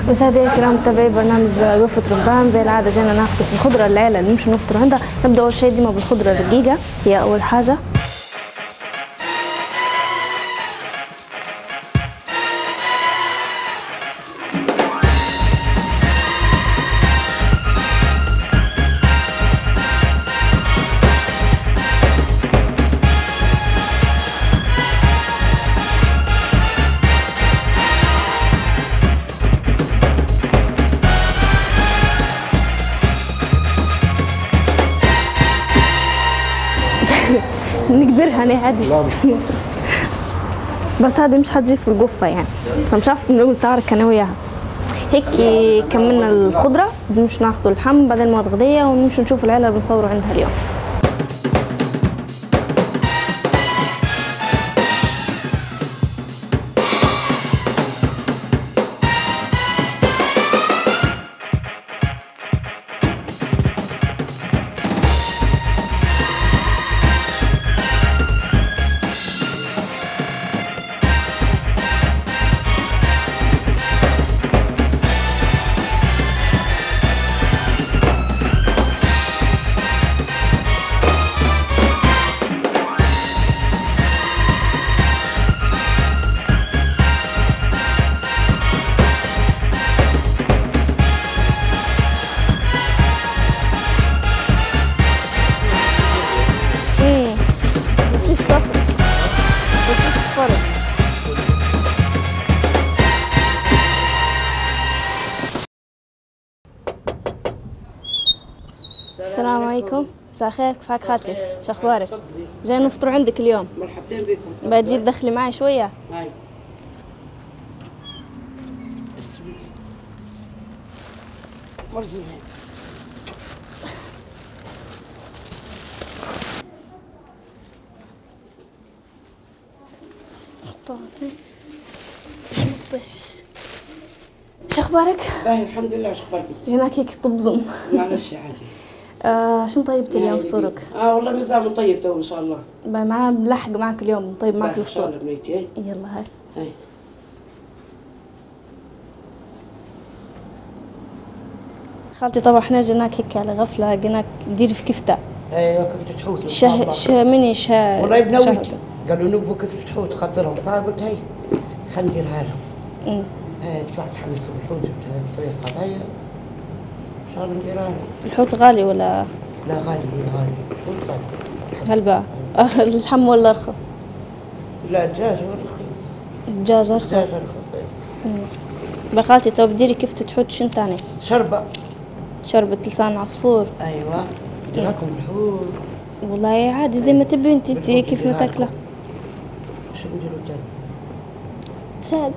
وسادة الكرام متابعي برنامج وقفة رمضان، زي العادة جينا ناخذ في الخضرة العيلة اللي نمشي نفطر عندها. نبدأ أول شيء ديما بالخضرة الرقيقة، هي أول حاجة. نقدرها انا عادي. بس هذه مش حتجي في القفة يعني، فمش عارفة نقول تعرك انا وياها. هيك كملنا الخضرة، بنمشي ناخذ اللحم بعدين مواد غذية ونمشي نشوف العيلة اللي بنصوروا عندها اليوم. السلام عليكم، مساء الخير، كيفك خالتي؟ شو اخبارك؟ جاي نفطر عندك اليوم. مرحبتين بكم. بتجي تدخلي معي شوية؟ هاي. مرزمين. طيب مش مطيحش. شو اخبارك؟ باهي الحمد لله. شو اخبارك؟ جيناك هيك تبزم. معلش يا عادي. شنو طيبتي اليوم فطورك؟ والله مزاج طيب تو ان شاء الله. معنا بنلحق معك اليوم، نطيب معك الفطور. ان شاء الله بنيتي. يلا هاي. هاي. خالتي طبعا احنا جيناك هيك على غفلة، لقيناك تديري في كفتة. ايوه كفتة حوت. مني والله بنويت. قالوا نبغوا كفتة حوت خاطرهم، فقلت هي خلينا نديرها لهم. طلعت حمص الحوت جبتها بطريقة هاي. ان شاء الله نديرها. الحوت غالي ولا؟ لا غالي الحوت غالي. هلبا اللحم ولا رخص؟ لا الدجاج هو رخيص. الدجاج ارخص. الدجاج رخيص. بخالتي تو بديري كفتة حوت شنو تاني؟ شربة. شربة لسان عصفور. ايوه لكم الحوت. والله عادي زي ما تبي انت كيف ما تاكله. شو نديروا تاني؟ ساد.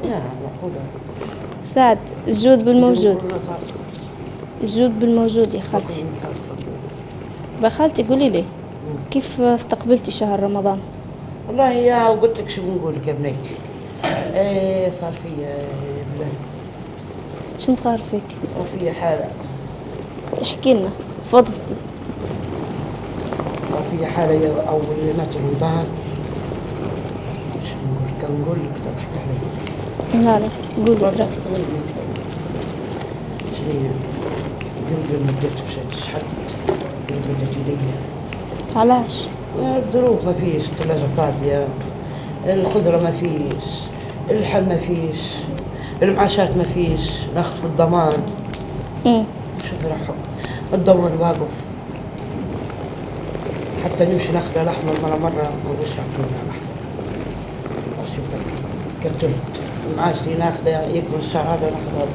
لا معقولة. ساد، الجود بالموجود. الجود بالموجود يا خالتي. بخالتي قولي لي كيف استقبلتي شهر رمضان؟ والله يا وقلت لك شو بنقول لك يا بنيتي. صار في بلا. شنو صار فيك؟ صار في حالة. احكي لنا، فضفتي. صار في حالة أول مات رمضان. شو بنقول لك؟ نقول لك تضحك علي. لا لا قولي ترى. قلبي ما قدرت مشيت شحت. قلبي بدت يدي. علاش؟ الظروف ما فيش، الثلاجة فاضية، الخضرة ما فيش، اللحم ما فيش، المعاشات ما فيش، ناخذ في الضمان. شوف راح الضمان واقف. حتى نمشي ناخذ لحمة مرة ما بغيش يعطونا لحمة. كتلت المعاش اللي ناخذه يكمل الشهر هذا ناخذ هذا.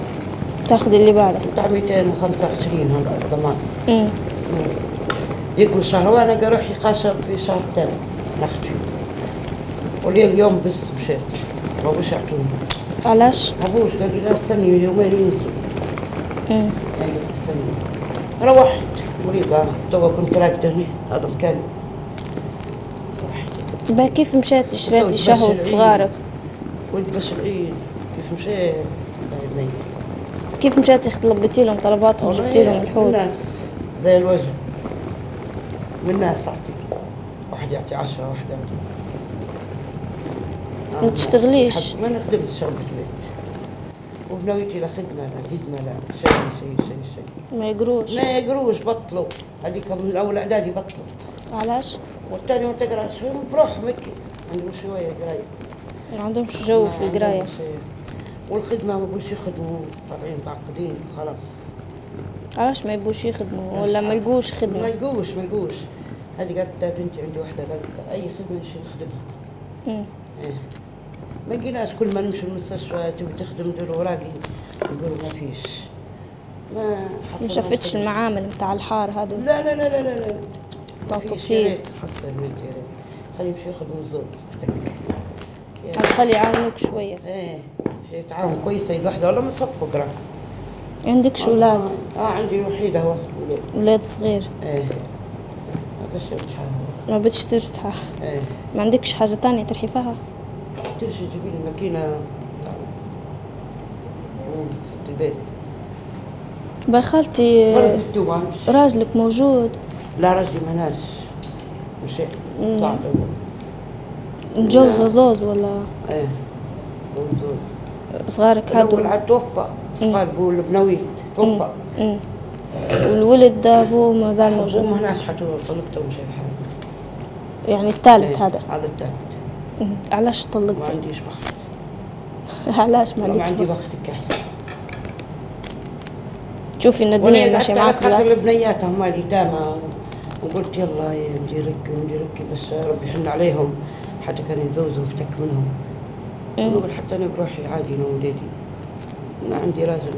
تاخذي اللي بعده. بتاع 225 هذا الضمان. يكمل الشهر وانا اروح يقاشر في شهر ثاني ناخذ فيه. ولي اليوم بس مشيت ما بغوش يعطوني. علاش؟ ابوش قال لي لا استني يومين ينزل. ايوه استني. روحت مريضة توا كنت راكدة هنا هذا مكاني. با كيف مشيتي شريتي شهوة صغارك؟ ولد باش العيد كيف مشيت؟ كيف مشيتي لبيتي لهم طلباتهم وجبتي لهم الحوت؟ الناس زي الوجه من الناس أعطي واحد يعطي 10 واحد يعطي. ما تشتغليش؟ ما نخدمش شغل في البيت وبنويتي لا خدمة لا خدمة لا شيء. ما يقروش. بطلوا. هذيك من الأول إعدادي بطلوا. علاش؟ والثاني ما تقرأ شوي بروح مكي عندهم شوية قراية. ما عندهمش جو في القراية. والخدمة ما بقولش يخدموا طالعين متعقدين خلاص. علاش ما يبوش يخدموا ولا ما يلقوش خدمة؟ ما يلقوش. هذه قالت بنتي عندي واحدة قالت أي خدمة نمشي نخدمها. إيه. ما لقيناش كل ما نمشي المستشفى تبي تخدم دير وراقي يقولوا ما فيش. ما شافتش المعامل متاع الحار هذا؟ لا طاطشين. حصل بنتي خلي يمشي يخدم الزوز. خلي يعاونوك شوية. ايه هي تعاون كويسة الوحدة والله ما تصفوا قرا. عندكش أولاد؟ عندي وحيدة هو ولاد صغير. ايه ما بش يرتاح. ما بدش ترتاح. ايه ما عندكش حاجة تانية ترحي فيها؟ تمشي تجيبي لي ماكينة ست البيت. باي خالتي راجلك موجود؟ لا راجلي مناش مشي طلعت متجوزة زوز ولا؟ ايه زوز. صغارك هادو؟ الأول توفى صغار بول بنويت توفى. والولد ده هو ما زال موجود؟ هو مهناش حتى طلقته ومشي بحاله. يعني الثالث هذا؟ هذا الثالث. علاش طلقته؟ ما عنديش بخت. علاش ما عندكش ما عندي بختك أحسن. تشوفي ان الدنيا ماشيه معاك بالعكس. بالعكس. البنيات هم اليتامى وقلت يلا نديرك بس ربي يحن عليهم حتى كان يتزوجوا وفتك منهم. نقول حتى انا بروحي عادي انا وولادي انا عندي راجل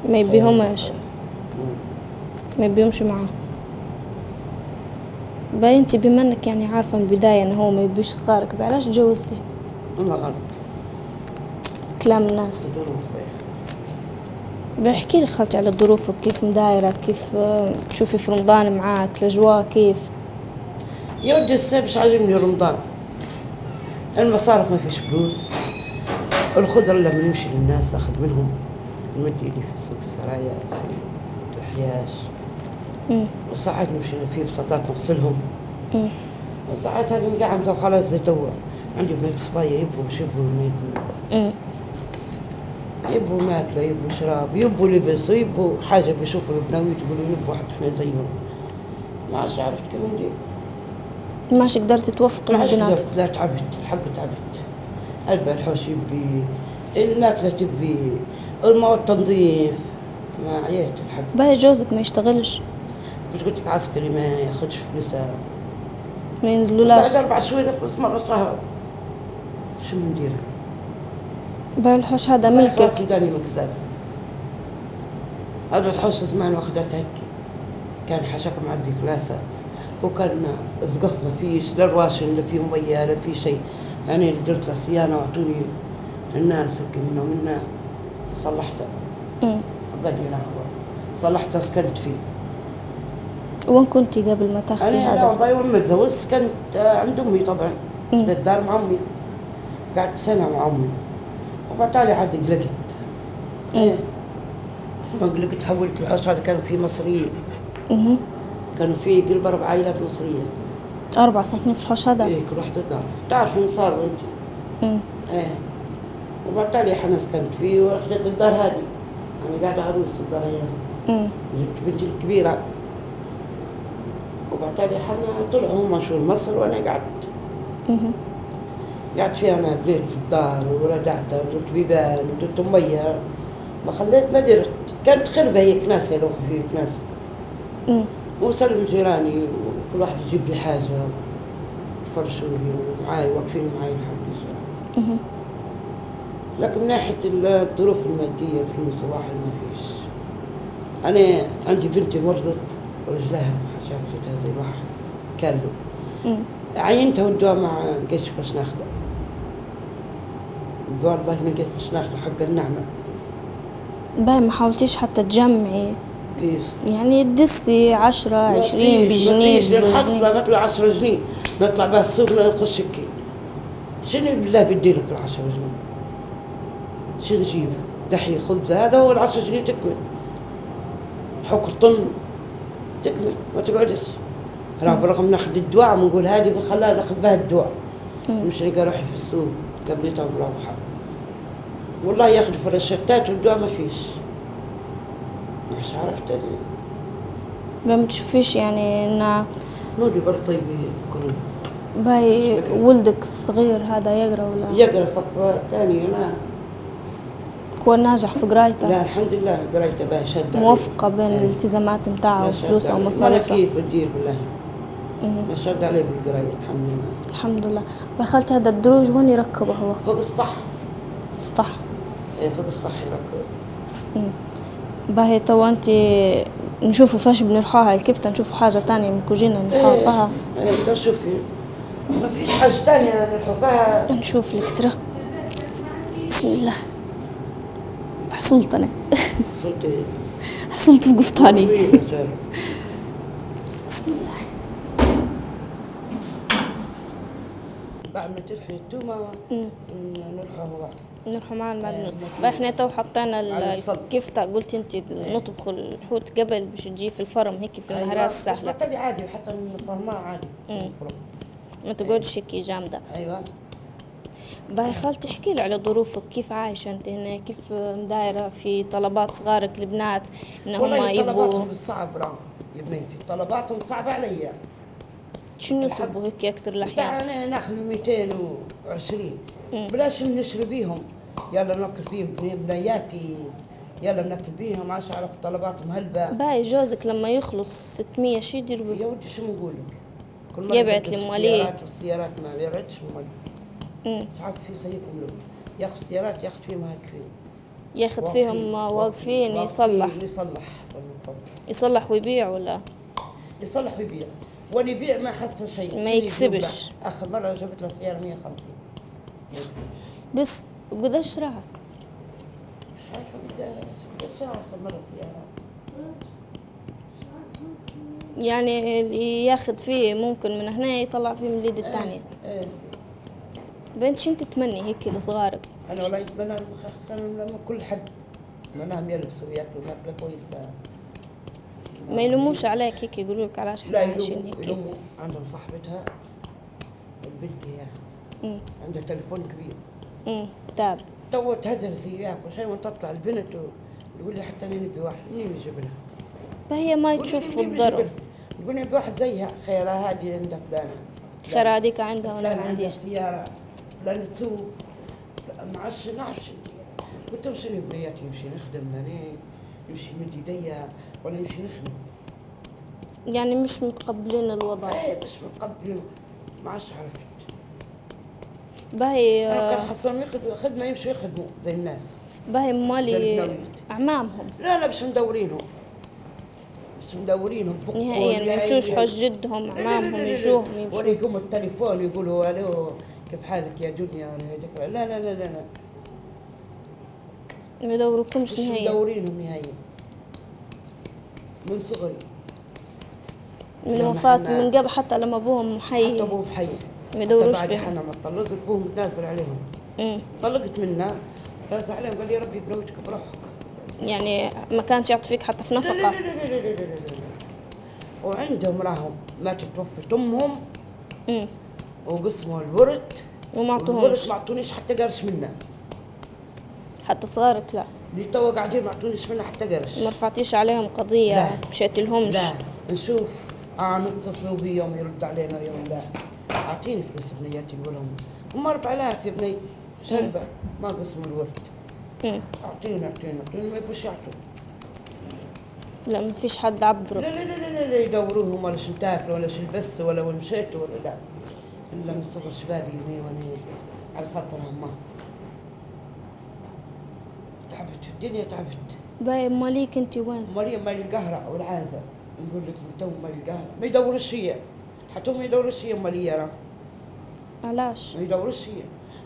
ما يبيهمش. ما يبيهمش معاه. باي انت بما انك يعني عارفه من البدايه انه هو ما يبيش صغارك علاش تجوزتي؟ والله غلط كلام الناس. ظروف. بحكي لي خالتي على ظروفك كيف مدايرة، كيف تشوفي في رمضان معاك الأجواء كيف؟ يا ودي الصيف مش عاجبني رمضان. المصارف ما فيش فلوس. الخضرة لما نمشي للناس أخذ منهم نمد إيدي في سوق السرايا في الحياش. وساعات نمشي في بساطات نغسلهم. وساعات هذه نقعد خلاص زي توا عندي بنات صبايا يبوا باش يبوا يبوا ماكله يبوا شراب يبوا لبس ويبوا حاجه بيشوفوا البناويت يقولوا نبوا حتى احنا زيهم. ما عادش عرفت كيف ندير. ما عادش قدرت توفقي ما عادش البنات؟ لا تعبت الحق تعبت. قلب الحوش يبي الماكله تبي الماء التنظيف ما عييت الحق. باهي جوزك ما يشتغلش؟ مش قلت لك عسكري ما ياخذش فلوسه ما ينزلولاش؟ بعد 4 شهور يخلص مره شهر. شو ندير؟ باهي الحوش هذا ملكك؟ خلاص مداني مكسب. هذا الحوش زمان واخدته هيك كان حشاك معدي كلاسة وكان زقف ما فيش لا رواشن لا في مبيا لا في شيء. يعني درت له صيانة واعطوني الناس هيك منه صلحته. باقي له صلحته وسكنت فيه. وين كنتي قبل ما تاخذي هذا؟ أنا والله يوم ما تزوجت سكنت عند أمي طبعا. في الدار مع أمي. قعدت سنة مع أمي. وبعد تالي عاد قلقت. قلقت حولت الحوش هذا كان فيه مصريين. كانوا فيه قرب 4 عائلات مصرية. 4 ساكنين في الحوش هذا؟ ايه كل واحدة دار. تعرف من صار وانت. ايه. وبعد تالي انا سكنت فيه واخذت الدار هذه. انا قاعدة عروس الدار هي. جبت بنتي الكبيرة. وبعد تالي حنا طلعوا هم شو مصر وانا قعدت. قعدت فيها انا بنيت في الدار وردعتها ودرت بيبان ودرت مية. ما خليت ما درت. كانت خربة هيك ناس يروحوا فيه ناس. وسلم جيراني وكل واحد يجيب لي حاجة فرشوا لي ومعاي واقفين معاي الحمد لله. لكن من ناحية الظروف المادية فلوس واحد ما فيش. أنا عندي بنتي مرضت ورجلها حشاشتها زي الواحد كان له. عينتها والدواء ما لقيتش باش ناخذه. الدواء والله ما لقيت باش ناخذه حق النعمة. باهي ما حاولتيش حتى تجمعي؟ كيف؟ يعني تدسي 10 20 بجنيه الحصلة نطلع 10 جنيه نطلع بها السوق نخش هيك. شنو بالله بدي لك ال10 جنيه؟ شنو نجيب؟ دحي خبز هذا هو ال10 جنيه تكمل. حك الطن تكمل ما تقعدش. برغم ناخذ الدواء ونقول هذه بنخليها ناخذ بها الدواء. مش نلقى روحي في السوق قبلتها مروحة. والله ياخذوا في الروشتات والدواء ما فيش. مش عرفت أنا. ما بتشوفيش يعني إن نودي برضه طيبين كلهم. باي ولدك الصغير هذا يقرأ ولا يقرا صف ثاني أنا. كون ناجح في قرايته؟ لا الحمد لله قرايته باهي شادة. موفقة بين الالتزامات متاعه وفلوسه ومصاريفه؟ ولا كيف تدير بالله. ما شاد عليه في القراية الحمد لله. الحمد لله. بخلت هذا الدروج وين يركبه هو؟ فوق الصح. سطح. ايه فوق الصح يركب. باهي توا انت نشوفوا فاش بنرحوها الكفتة، نشوفوا حاجة تانية من كوجينا نرحوها فيها. انت شوفي ما فيش حاجة تانية نرحو فيها. نشوف لك ترى. بسم الله. حصلت انا. حصلت ايه؟ حصلت بقفطاني. بسم الله. بعد ما ترحي التومة نرحوها بعد. نروحوا مع المعدنوس. بقى احنا تو حطينا الكفتة، قلت انت نطبخ الحوت قبل باش تجي في الفرم هيك في المهارات السهلة. أيوة. عادي حتى نفرمها عادي. ما تقعدش هيك جامدة. ايوه. باهي خالتي احكي لي على ظروفك، كيف عايشة انت هنا، كيف دايرة في طلبات صغارك البنات ان هم يبوا؟ طلباتهم صعب يا بنيتي، طلباتهم صعبة عليا. شنو يطلبوا هيك اكثر الاحيان؟ انا ناخذ 220 بلاش نشري بيهم، يلا ناكل فيهم بنياتي، يلا ناكل بيهم عشان اعرف طلباتهم هلبة. باهي جوزك لما يخلص 600 شي يدير يا ودي شو نقول لك؟ يبعت لمواليه. والسيارات ما بيبعتش مواليه. تعرف في سيكم له ياخذ سيارات ياخذ فيهم هيك ياخذ فيهم واقفين يصلح ويبيع ولا يصلح ويبيع، واللي يبيع ما حصل شيء، ما يكسبش. اخر مره جبت له سياره 150 ما يكسبش. بس وقداش راها؟ مش عارفه قداش اخر مره سياره. يعني اللي ياخذ فيه ممكن من هنا يطلع فيه من اليد الثانيه. بنت شنو تتمني هيك لصغارك؟ انا والله اتمنى لما كل حد اتمناهم يلبسوا وياكلوا ماكله كويسه. ما يلوموش عليك هيك، يقولوا لك علاش احنا عايشين هيك؟ لا يلوموا. عندهم صاحبتها البنت هي عندها تليفون كبير. تاب تو تهدرس وياك وشيء وانت تطلع البنت وتقول لي حتى انا نبي واحد، منين نجيب لها؟ فهي ما تشوف الضرب. تقول لي نبي واحد زيها، خيرها هذه عندها فلانه، خير هذيك عندها وانا ما عنديش سياره، فلان تسوق، ما عادش نعرفش. قلت لهم شنو بنياتي نمشي نخدم انا، نمشي نمد يديا ولا نمشي نخدم؟ يعني مش متقبلين الوضع. ايه مش متقبلين، ما عادش عرفت. باهي انا كان خاصهم ياخذوا خدمه يمشوا يخدموا زي الناس. باهي مالي اعمامهم. لا مش مدورينهم، مش مدورينهم نهائيا، ما يمشوش حوش جدهم اعمامهم يجوهم يمشوا. ولا يقوموا التليفون يقولوا الو كيف حالك يا دنيا ولا هيك. لا لا لا لا لا ما يدوروكمش نهائيا. مش مدورينهم نهائيا من صغري، من وفاة من قبل حتى لما ابوهم حي. حتى ابوهم حي ما يدوروش فيهم. احنا ما طلقت ابوهم تنازل عليهم. طلقت منه تنازل عليهم، قال لي ربي بنوتك بروحك. يعني ما كانش يعطي فيك حتى في نفقة؟ لا لا لا لا لا لا لا. وعندهم راهم ماتت توفت امهم وقسموا الورث وما عطوهمش. ما عطونيش حتى قرش منه. حتى صغارك لا؟ اللي توا قاعدين ما عطونيش منه حتى قرش. ما رفعتيش عليهم قضية؟ مشيت لهمش؟ لا نشوف نتصلوا بي يوم يرد علينا يوم لا. اعطيني فلوس بنياتي نقول لهم هم 4000 يا بنيتي شربة ما قسموا الورث. اعطينا ما يبوش يعطوا. لا ما فيش حد عبره. لا لا لا لا, لا يدوروهم ولا شو تاكلوا ولا شو لبستوا ولا وين مشيتوا ولا لا. الا من صغر شبابي وانا على خاطرهم. تعبت الدنيا تعبت. باي ماليك انت وين؟ مالي القهرة والعازة. نقول لك من تو مالي القهرة ما يدورش هي، حتى ما يدورش هي مالي يرى. علاش؟ ما يدورش هي.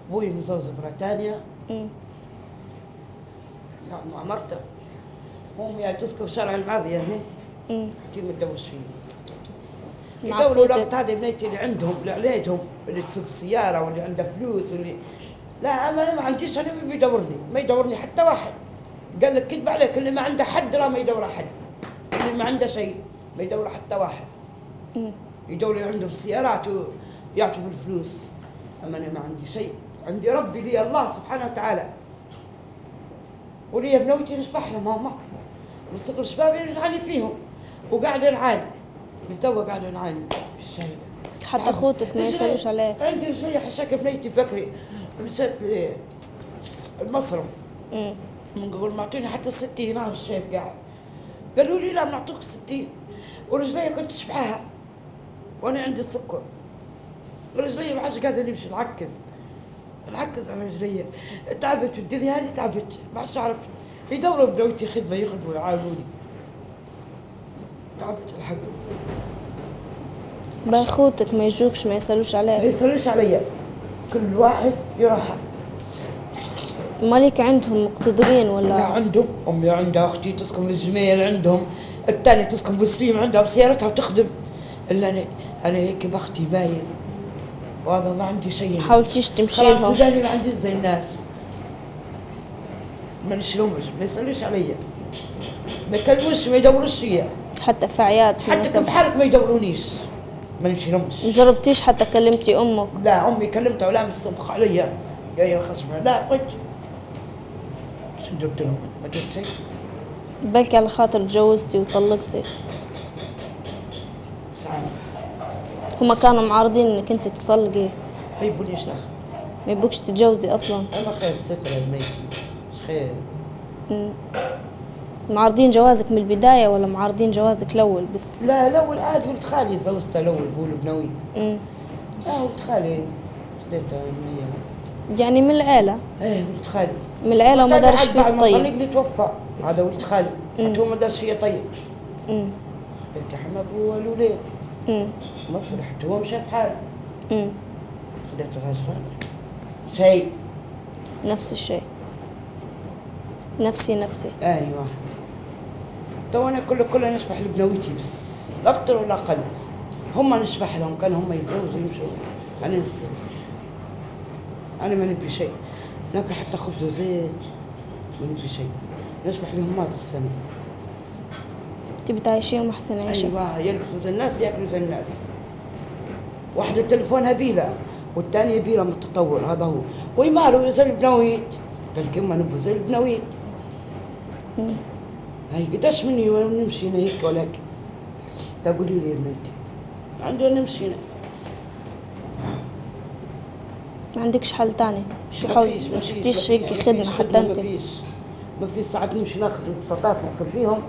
ابوي مزوج امرأة ثانية. مع مرته. هم يا تسكر شارع المعاذية هنا. حتى ما تدورش هي. يدوروا الوقت هذا بنيتي اللي عندهم اللي عليهم اللي تسوق السيارة واللي عنده فلوس واللي لا ما عنديش انا ما يدورني حتى واحد. قال لك كذب عليك، اللي ما عنده حد لا ما يدور احد، اللي ما عنده شيء ما يدور حتى واحد. يدوروا عندهم السيارات ويعطوا بالفلوس، اما انا ما عندي شيء، عندي ربي لي الله سبحانه وتعالى. وليا بنوتي نسبح لها ماما من صغر شبابي نعاني فيهم وقاعده نعاني من توا قاعده نعاني في الشارع. حتى اخوتك ما يسالوش عليك؟ عندي رجلي حشاك بنيتي بكري مشيت المصرف من قبل ما اعطوني حتى 60 انا الشيخ قاعد قالوا لي لا بنعطوك 60 ورجلي كنت شبحها وانا عندي السكر رجلي ما عادش قادره نمشي نعكز على رجلي تعبت الدنيا هذه تعبت ما عادش اعرف يدوروا بنوتي خدمه يخدموا يعاونوني تعبت الحق. باي خوتك ما يجوكش ما يسالوش ما عليك؟ يسالوش عليا كل واحد يروح. مالك عندهم مقتدرين لا ولا؟ عندهم امي عندها اختي تسكن بالجميل عندهم الثانيه تسكن بالسليم عندها بسيارتها وتخدم الا انا هيك بختي باين وهذا ما عندي شيء. حاولتيش تمشي خلاص لهم؟ سوداني ما عندي زي الناس ما نشلومش ما يسالوش عليا ما يكلموش ما يدوروش فيا حتى في اعياد حتى كم حالك ما يدورونيش ما نشيلهمش. جربتيش حتى كلمتي امك؟ لا امي كلمتها ولا مستنبخ عليا يا الخصم لا قلت شو درت لهم ما درت شيء. بلكي على خاطر تجوزتي وطلقتي هما كانوا معارضين انك انت تطلقي؟ ما يبونيش ناخذ ما يبوكش تتجوزي اصلا؟ انا خير ستر الميت مش خير. معارضين جوازك من البدايه ولا معارضين جوازك الاول بس؟ لا الاول عاد ولد خالي تزوجته الاول هو البنوي. لا ولد خالي خذيته هي. يعني من العيله؟ ايه ولد خالي من العيله وما دارش فيك بعد ما طيب؟ طلقني توفى هذا ولد خالي حتى هو ما دارش فيا طيب. التحم ابوه الولاد مصر حتى هو مشى بحاله. خذيته غجرانه شيء نفس الشيء نفسي ايوه. تو انا كله نشبح لبنوتي بس لا اكثر ولا اقل. هم نشبح لهم كانوا هم يتزوجوا يمشوا انا نستلم. انا ما نبي شيء ناكل حتى خبز وزيت ما نبي شيء نشبح لهم ما بالسنه. تبي تعيشيهم احسن عيشه؟ ايوه يلبسوا زي الناس ياكلوا زي الناس. واحدة تلفونها بيلة والثانية بيلة متطور هذا هو ويمالوا زي البنويت قال كم نبوا زي البنويت. هاي قداش مني ونمشي هنا هيك ولا هيك تقولي لي يا بنتي عندنا نمشي هنا. ما عندكش حل تاني؟ شو حاول ما شفتيش هيك خدمه حتى انت؟ ما فيش ساعات نمشي ناخذ البساطات ناخذ فيهم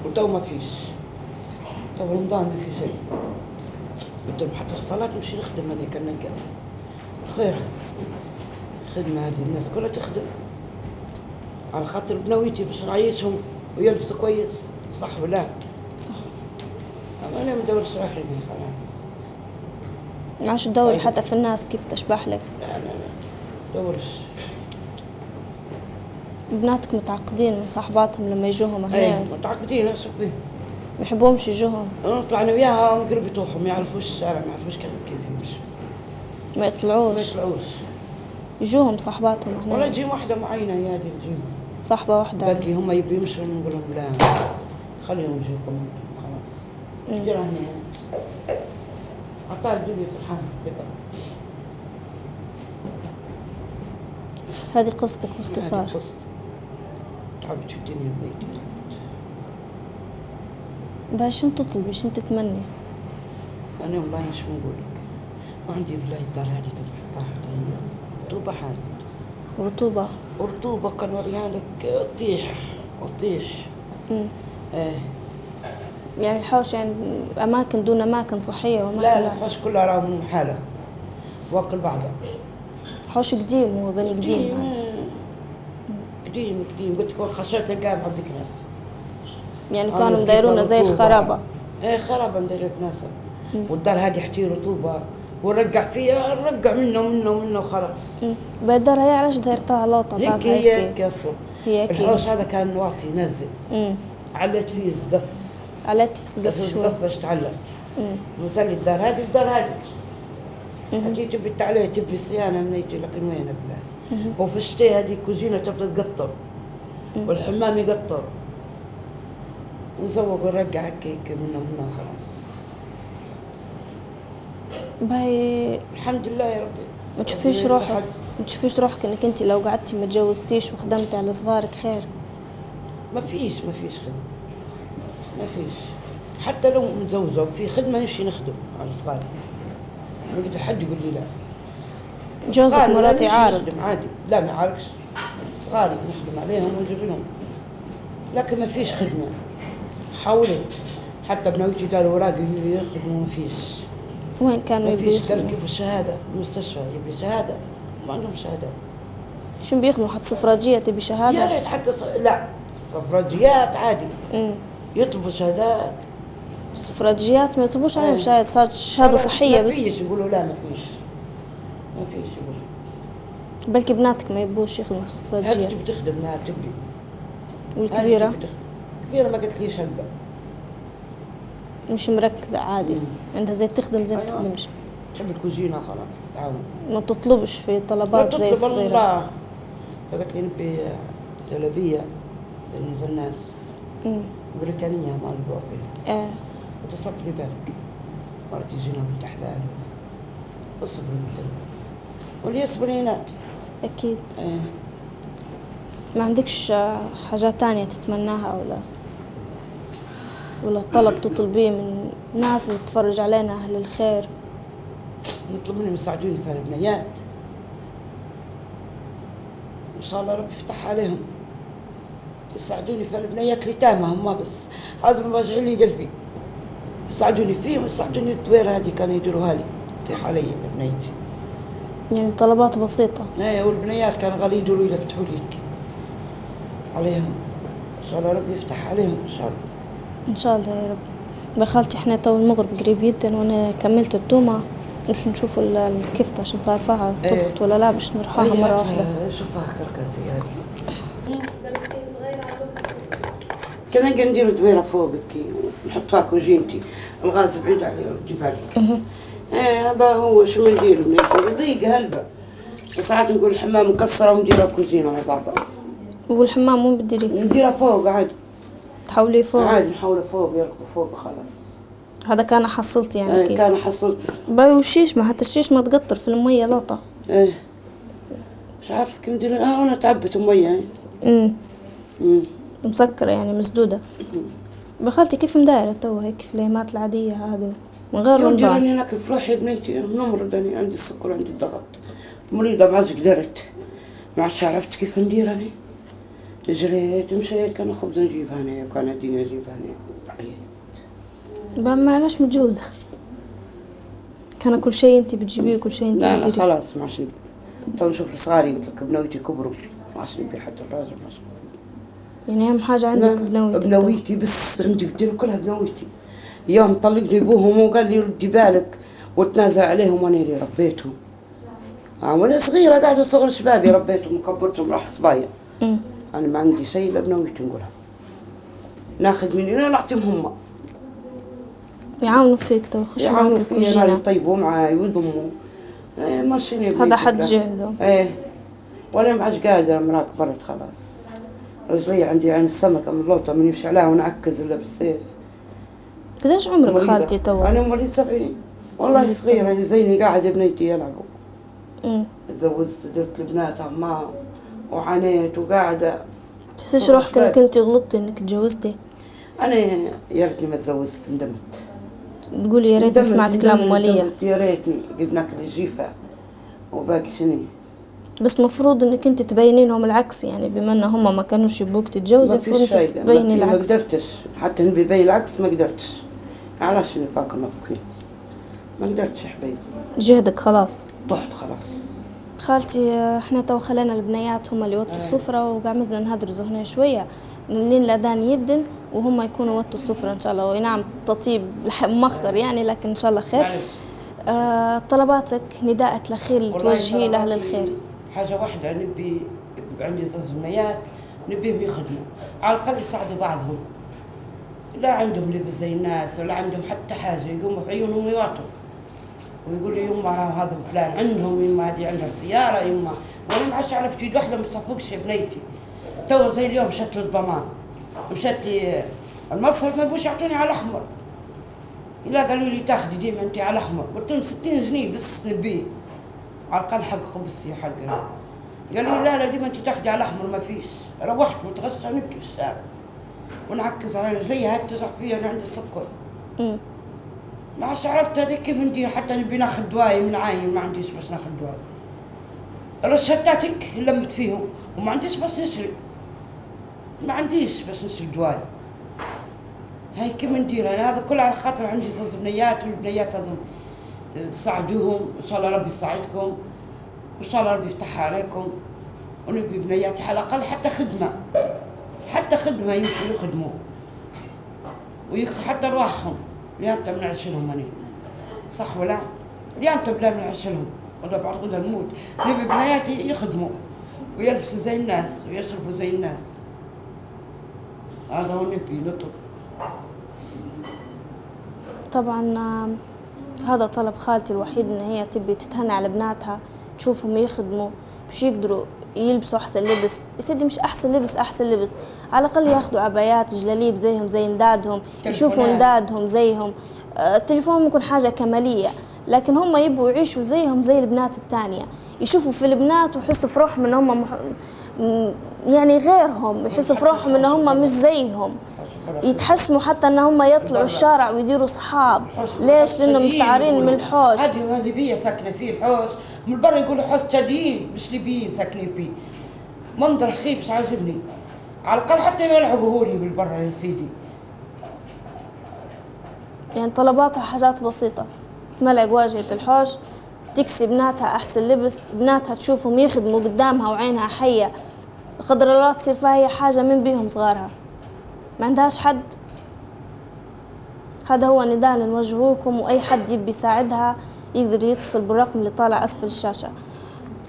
وتو ما فيش. تو رمضان ما في شيء قلت لهم حتى الصلاة نمشي نخدم هذيك النقا خير خدمة هذه الناس كلها تخدم على خاطر بنويتي باش نعيشهم ويلبسوا كويس صح ولا؟ صح. أما أنا ما ندورش روحي خلاص. ما عادش تدوري حتى في الناس كيف تشبح لك؟ لا دورش. بناتك متعقدين من صاحباتهم لما يجوهم هنا؟ ايه متعقدين اشوف فيه ما يحبوهمش يجوهم؟ نطلع انا وياها نقرب يطوحوا ما يعرفوش الشارع ما يعرفوش كيف يمشوا ما يطلعوش يجوهم صاحباتهم هنا؟ ولا تجي واحدة معينة يا دي تجيهم صاحبة واحدة باقي هم يبي يمشوا نقول لهم لا خليهم يجوكم خلاص. دير هنا عطاها الجولية الحامل هذه قصتك باختصار. تعبت في الدنيا بنيتي باش شنو تطلبي شنو تتمني؟ أنا والله شو نقول لك ما عندي بالله الدار هذه كم رطوبة حالة رطوبة كان وريها لك تطيح. يعني الحوش يعني أماكن دون أماكن صحية وأماكن لا الحوش كلها راه من حالة واكل بعضها. حوش قديم هو بني قديم قلت لك خشيت نلقاها بحد ناس يعني كانوا مدايرونه زي الخرابة. ايه خرابة ندير ناسا والدار هذه حتي رطوبة ونرقع فيها نرقع منه خلاص. بالدار هي علاش دايرتها لوطة بابها هيك اصلا هيك الحوش هذا كان واطي نازل علت فيه سقف علت في سقف شوي باش تعلق نزل الدار هذه حكي تبي عليه تبي صيانة من يجي لكن وين بالله. وفي الشتاء هذه كوزينة تبدا تقطر والحمام يقطر نزوق ونرقع هكيك منه خلاص. باي الحمد لله يا ربي. ما تشوفيش روحك ما تشوفيش روحك انك انت لو قعدتي ما تجوزتيش وخدمتي على صغارك خير؟ ما فيش خدمة، ما فيش. حتى لو متزوجة وفي خدمة نمشي نخدم على صغاري، ما يقدر حد يقول لي لا. جوزك مرات يعارض عادي، لا ما يعارضش، صغاري نخدم عليهم ونجيب لهم، لكن ما فيش خدمة. حاولت حتى بنوتي داروا اوراق يخدموا، ما فيش. وين كانوا ما فيش، يخدموا؟ كيف الشهادة المستشفى يبي شهادة، ما عندهم شهادات. شو بيخدموا؟ حتى صفراجية تبي شهادة؟ يا ريت حتى لا صفراجيات عادي يطلبوا شهادات. الصفراجيات ما يطلبوش عليهم شهادة، صارت شهادة صحية بس. ما فيش، يقولوا لا ما فيش يقولوا. بلكي بناتك ما يبوش يخدموا في الصفراجية. هذه بتخدم انها تبي. والكبيرة؟ الكبيرة ما قالت ليش هلبا، مش مركزة عادي، عندها زي تخدم زي ما أيوة. تخدمش. تحب الكوزينة خلاص تعاون. ما تطلبش في طلبات زي الصغيرة. والله فقالت لي نبي جلابية زي الناس أمريكانية ما نبغى فيها. اتصلت لي بالك مرة يجينا من تحلال، اصبري انت واللي يصبر هنا. أكيد. ما عندكش حاجات تانية تتمناها ولا طلب تطلبيه من الناس اللي تتفرج علينا أهل الخير؟ نطلب منهم يساعدوني في هالبنيات، إن شاء الله ربي يفتح عليهم يساعدوني في هالبنيات اللي تامة هم، بس هذا ما واجع لي قلبي. يساعدوني فيهم ويساعدوني الدويرة هذه كانوا يديروها لي، تطيح علي بنيتي. يعني طلبات بسيطة. والبنيات كانوا غالي يديروا لي يفتحوا ليك عليهم، إن شاء الله ربي يفتح عليهم إن شاء الله. إن شاء الله يا رب. بخالتي إحنا تو المغرب قريب جدا وأنا كملت الدومة، مش نشوف الكفتة عشان صار فيها طبخت ولا لا، باش نروحها مرة واحدة. شوفها كركاتي هذه. كنا نديروا دويرة فوقك ونحط فيها كوجينتي، الغاز بعيد عليه وتجيبها لك. هذا هو شو ندير بنيتي، ضيقة هلبة. ساعات نقول الحمام مكسرة ونديرها كوزينة مع بعضها. والحمام وين بتديريه؟ نديرها فوق عادي. تحوليه فوق؟ عادي نحوله فوق، يركبوا فوق خلاص. هذا كان حصلت يعني كيف؟ كان حصلت. باي والشيش، ما حتى الشيش ما تقطر في المية لقطة. مش عارفة كيف ندير. أنا تعبت المية. مسكرة يعني مسدودة. بخالتي كيف مدايرة تو هيك في الأيامات العادية هذه من غير رمضان؟ راني ناكل في روحي بنيتي، نمرض أنا، عندي السكر وعندي الضغط، مريضة ما عادش قدرت، ما عادش عرفت كيف ندير أنا. جريت مشيت، كان خبز نجيبها أنا وكان الدنيا نجيبها أنا. ما علاش متجوزة؟ كان كل شيء أنت بتجيبيه وكل شيء أنت لا بتديريه؟ خلاص ما عادش نبي. تو نشوف صغاري قلت لك بنويتي كبروا، ما عادش نبي حتى الراجل ما عادش. يعني أهم حاجة عندك بنويتك؟ بنويتي بس، عندي في الدنيا كلها بنويتي. يوم طلقني ابوهم وقال لي ردي بالك وتنازل عليهم، وانا اللي ربيتهم. وانا صغيره قاعده صغر شبابي ربيتهم وكبرتهم راح صبايا. انا ما عندي شيء الا بنويتي نقولها. ناخذ من هنا نعطيهم هم. يعاونوا فيك تو، يخشوا معك الكوجينة، يطيبوا معاي ويضموا. ماشيين هذا حد جهدهم. وانا ما عادش قادره، مراه كبرت خلاص. رجلي عندي عين السمكه من اللوطه، من يمشي عليها ونعكز الا بالسيف. قديش عمرك خالتي تو؟ أنا عمري 70 والله صغيرة، اللي زيني قاعدة بنيتي يلعبوا. تزوجت درت البنات عمام وعانيت وقاعدة. تحسيش روحك انك انت غلطتي انك تجوزتي؟ أنا يا ريتني ما تزوجت، ندمت. تقولي يا ريتني سمعت كلام ولية؟ يا ريتني قد ناكل الجيفة وباقي شنو. بس مفروض انك انت تبيني لهم العكس، يعني بما ان هم ما كانوش يبوك تتجوزي المفروض انت تبيني العكس. ما قدرتش حتى نبي بين العكس، ما قدرتش. علاش نفاق نبكي؟ ما قدرتش يا حبيبي، جهدك خلاص طحت خلاص. خالتي احنا تو خلينا البنيات هم اللي وطوا السفرة وقعدنا نهدرزوا هنا شوية لين الأذان يدن وهم يكونوا وطوا السفرة إن شاء الله. ونعم تطيب مؤخر يعني، لكن إن شاء الله خير. طلباتك نداءك الأخير اللي توجهيه لأهل الخير؟ حاجة واحدة، نبي عندي زوج بنيات نبيهم يخدموا على الأقل يساعدوا بعضهم، لا عندهم لبس زي الناس ولا عندهم حتى حاجة، يقوموا بعيونهم ويواطوا ويقول لي يما هذا فلان عندهم، يما هذه عندها سيارة، يما وانا ما عادش عرفت يد واحدة ما تصفقش يا بنيتي. تو زي اليوم مشت للضمان، مشت لي المصرف ما يبوش يعطوني على الأحمر، لا قالوا لي تاخذي ديما انت على الأحمر، قلت لهم 60 جنيه بس نبيه. على الأقل حق خبزتي حقنا. قال لي لا ديما أنت تاخذي على الأحمر ما فيش. روحت متغسلة نبكي في الشارع ونعكس على رجلي هتزح فيا أنا عندي السكر. ما عادش عرفت هذيك كيف ندير، حتى نبي ناخذ دواي من عاين ما عنديش بس ناخذ دواي. رشتاتك لمت فيهم وما عنديش بس نشري. ما عنديش بس نشري دواي. هاي كيف ندير انا؟ هذا كله على خاطر عندي زوج بنيات، والبنيات هذول ساعدوهم، ان شاء الله ربي يساعدكم، وان شاء الله ربي يفتحها عليكم، ونبي بنياتي على الاقل حتى خدمه يمكن يخدموا ويكسوا حتى ارواحهم. ليانتا ما نعيش لهم انا، صح ولا؟ ليانتا بلا ما نعيش لهم، ولا بعد غدا نموت. نبي بنياتي يخدموا ويلبسوا زي الناس ويشربوا زي الناس. هذا هو نبي نطلب. طبعا هذا طلب خالتي الوحيد، ان هي تبي تتهنى على بناتها، تشوفهم يخدموا باش يقدروا يلبسوا احسن لبس. يا سيدي مش احسن لبس، احسن لبس على الاقل ياخذوا عبايات جلاليب زيهم زي ندادهم، يشوفوا ندادهم زيهم. التليفون ممكن حاجه كماليه، لكن هم يبوا يعيشوا زيهم زي البنات الثانيه، يشوفوا في البنات ويحسوا في روحهم ان هم يعني غيرهم، يحسوا في روحهم ان هم مش زيهم، يتحشموا حتى ان هم يطلعوا الشارع ويديروا صحاب. ليش؟ لانهم مستعارين من الحوش. هذه ليبيا ساكنه فيه الحوش، من برا يقولوا حوش تادين مش ليبيين ساكنين فيه. منظر خيب مش عاجبني. على الاقل حتى ما يلعبوهولي بالبرا يا سيدي. يعني طلباتها حاجات بسيطه، تملع واجهه الحوش، تكسي بناتها احسن لبس، بناتها تشوفهم يخدموا قدامها وعينها حيه، قدر الله تصير فيها حاجه من بيهم صغارها. ما عندهاش حد. هذا هو النداء اللي نوجهوكم، واي حد يبي يساعدها يقدر يتصل بالرقم اللي طالع اسفل الشاشه.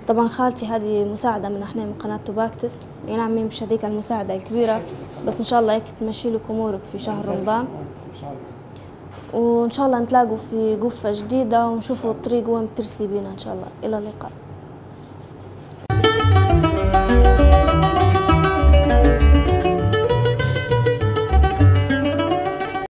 طبعا خالتي هذه مساعده من احنا من قناه توباكتس، يعني نعم مش هذيك المساعده الكبيره، بس ان شاء الله هيك تمشي لك امورك في شهر رمضان، وان شاء الله نتلاقوا في قفه جديده ونشوفوا الطريق وين بترسي بينا ان شاء الله. الى اللقاء.